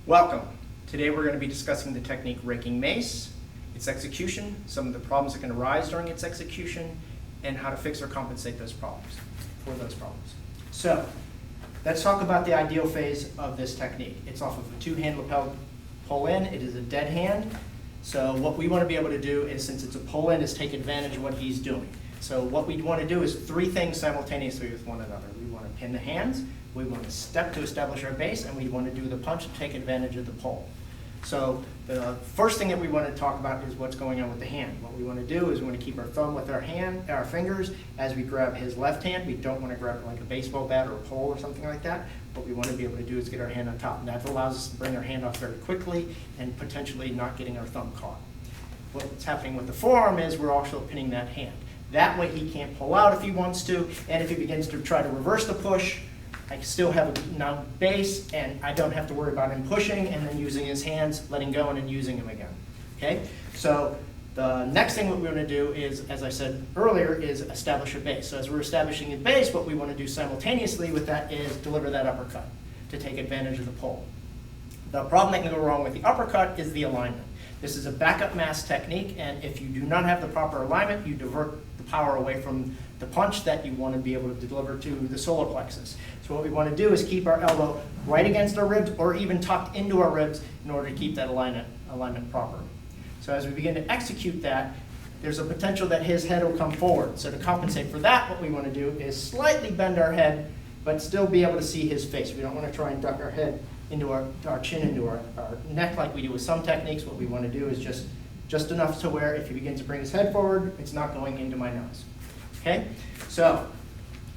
Welcome. Today we're going to be discussing the technique Raking Mace, its execution, some of the problems that can arise during its execution, and how to fix or compensate those problems. So, let's talk about the ideal phase of this technique. It's off of a two-hand lapel pull-in. It is a dead hand. So what we want to be able to do is, since it's a pull-in, is take advantage of what he's doing. So what we want to do is three things simultaneously with one another. We want to pin the hands, we want to step to establish our base, and we want to do the punch to take advantage of the pull. So the first thing that we want to talk about is what's going on with the hand. What we want to do is we want to keep our thumb with our fingers as we grab his left hand. We don't want to grab it like a baseball bat or a pole or something like that. What we want to be able to do is get our hand on top. And that allows us to bring our hand off very quickly and potentially not getting our thumb caught. What's happening with the forearm is we're also pinning that hand. That way he can't pull out if he wants to, and if he begins to try to reverse the push, I still have a now base, and I don't have to worry about him pushing and then using his hands, letting go, and then using them again. Okay? So the next thing what we want to do is, as I said earlier, is establish a base. So as we're establishing a base, what we want to do simultaneously with that is deliver that uppercut to take advantage of the pull. The problem that can go wrong with the uppercut is the alignment. This is a backup mass technique, and if you do not have the proper alignment, you divert the power away from the punch that you want to be able to deliver to the solar plexus. So what we want to do is keep our elbow right against our ribs or even tucked into our ribs in order to keep that alignment proper. So as we begin to execute that, there's a potential that his head will come forward. So to compensate for that, what we want to do is slightly bend our head, but still be able to see his face. We don't want to try and duck our head into our chin, into our neck like we do with some techniques. What we want to do is just enough to where if he begins to bring his head forward, it's not going into my nose. Okay? So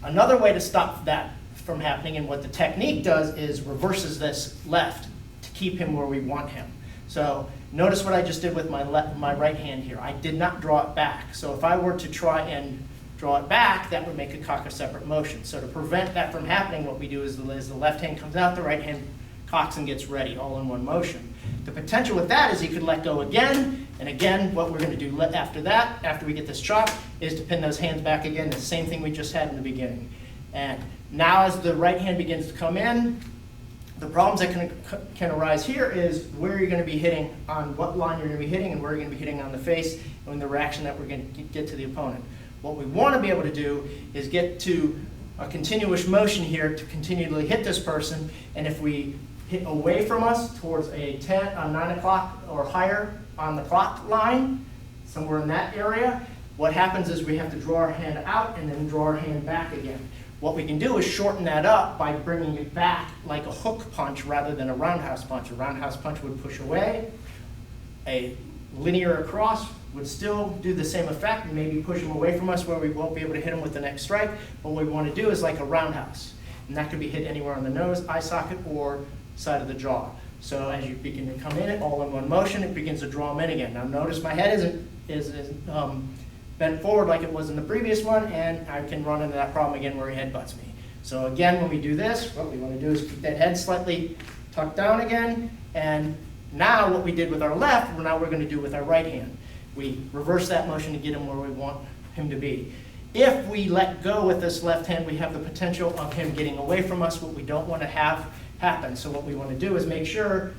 another way to stop that from happening, and what the technique does is reverses this left to keep him where we want him. So notice what I just did with my right hand here. I did not draw it back. So if I were to try and draw it back, that would make a cock a separate motion. So to prevent that from happening, what we do is the left hand comes out, the right hand cocks and gets ready, all in one motion. The potential with that is he could let go again, and again, what we're going to do after that, after we get this chop, is to pin those hands back again, the same thing we just had in the beginning. And now as the right hand begins to come in, the problems that can arise here is where you're going to be hitting, on what line you're going to be hitting, and where you're going to be hitting on the face, and the reaction that we're going to get to the opponent. What we want to be able to do is get to a continuous motion here to continually hit this person, and if we hit away from us towards a 9 o'clock or higher on the clock line, somewhere in that area, what happens is we have to draw our hand out and then draw our hand back again. What we can do is shorten that up by bringing it back like a hook punch rather than a roundhouse punch. A roundhouse punch would push away. A linear across would still do the same effect and maybe push him away from us where we won't be able to hit him with the next strike. But what we want to do is like a roundhouse. And that could be hit anywhere on the nose, eye socket, or side of the jaw. So as you begin to come in, all in one motion, it begins to draw him in again. Now notice my head isn't bent forward like it was in the previous one, and I can run into that problem again where he headbutts me. So again, when we do this, what we want to do is keep that head slightly tucked down again, and now what we did with our left, now we're going to do with our right hand. We reverse that motion to get him where we want him to be. If we let go with this left hand, we have the potential of him getting away from us, what we don't want to have happen. So what we want to do is make sure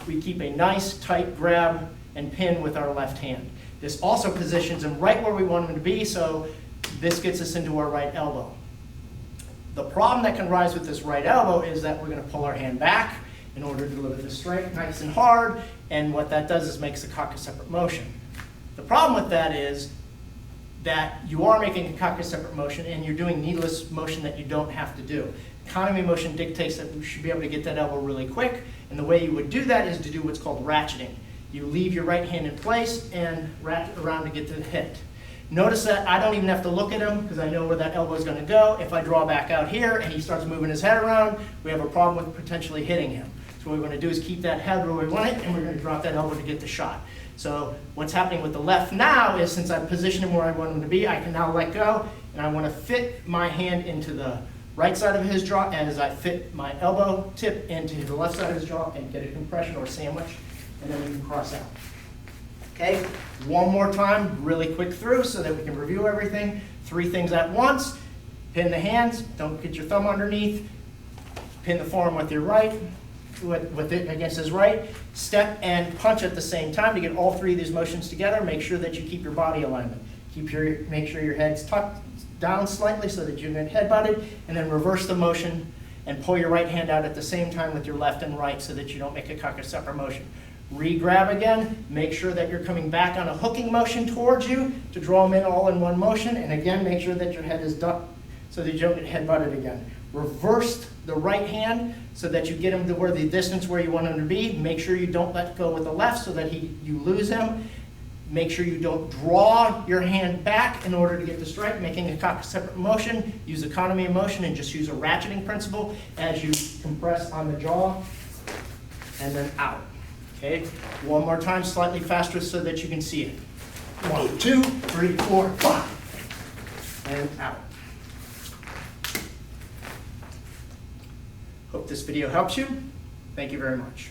we keep a nice tight grab and pin with our left hand. This also positions him right where we want him to be, so this gets us into our right elbow. The problem that can rise with this right elbow is that we're going to pull our hand back in order to deliver the strike nice and hard, and what that does is makes the cock a separate motion. The problem with that is that you are making a cock a separate motion and you're doing needless motion that you don't have to do. Economy motion dictates that we should be able to get that elbow really quick, and the way you would do that is to do what's called ratcheting. You leave your right hand in place and ratchet around to get to the hit. Notice that I don't even have to look at him because I know where that elbow is going to go. If I draw back out here and he starts moving his head around, we have a problem with potentially hitting him. So what we're going to do is keep that head where we want it, and we're going to drop that elbow to get the shot. So what's happening with the left now is, since I've positioned him where I want him to be, I can now let go, and I want to fit my hand into the right side of his jaw as I fit my elbow tip into the left side of his jaw and get a compression or sandwich, and then we can cross out. Okay, one more time, really quick through so that we can review everything. 3 things at once. Pin the hands, don't get your thumb underneath. Pin the forearm with your right. with it against his right. Step and punch at the same time to get all three of these motions together. Make sure that you keep your body alignment. Make sure your head's tucked down slightly so that you get head butted, and then reverse the motion and pull your right hand out at the same time with your left and right so that you don't make a separate motion. Re-grab again, make sure that you're coming back on a hooking motion towards you to draw them in all in one motion, and again, make sure that your head is ducked so that you don't get head butted again. Reverse the right hand so that you get him to where the distance where you want him to be. Make sure you don't let go with the left so that you lose him. Make sure you don't draw your hand back in order to get the strike, making a separate motion. Use economy of motion and just use a ratcheting principle as you compress on the jaw and then out. Okay, one more time, slightly faster so that you can see it. 1, 2, 3, 4, 5, and out. Hope this video helps you. Thank you very much.